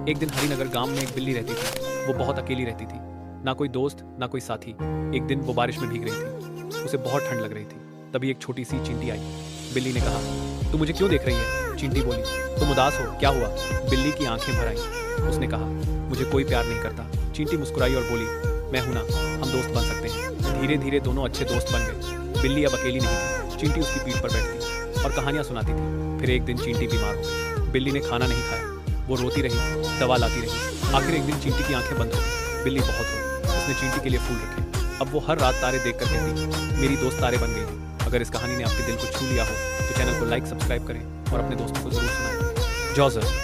एक दिन हरिनगर गांव में एक बिल्ली रहती थी। वो बहुत अकेली रहती थी, ना कोई दोस्त ना कोई साथी। एक दिन वो बारिश में भीग रही थी, उसे बहुत ठंड लग रही थी। तभी एक छोटी सी चींटी आई। बिल्ली ने कहा, तू मुझे क्यों देख रही है? चींटी बोली, तुम उदास हो, क्या हुआ? बिल्ली की आंखें भर आईं। उसने कहा, मुझे कोई प्यार नहीं करता। चींटी मुस्कुराई और बोली, मैं हूं ना, हम दोस्त बन सकते हैं। धीरे धीरे दोनों अच्छे दोस्त बन गए। बिल्ली अब अकेली नहीं थी, चींटी उसकी पीठ पर बैठती और कहानियां सुनाती थी। फिर एक दिन चींटी बीमार हो गई। बिल्ली ने खाना नहीं खाया, वो रोती रही, दवा लाती रही। आखिर एक दिन चींटी की आंखें बंद हो गई। बिल्ली बहुत रोई। उसने चींटी के लिए फूल रखे। अब वो हर रात तारे देखकर कहती, मेरी दोस्त तारे बन गई। अगर इस कहानी ने आपके दिल को छू लिया हो तो चैनल को लाइक सब्सक्राइब करें और अपने दोस्तों को जरूर सुनाएं। जॉजर।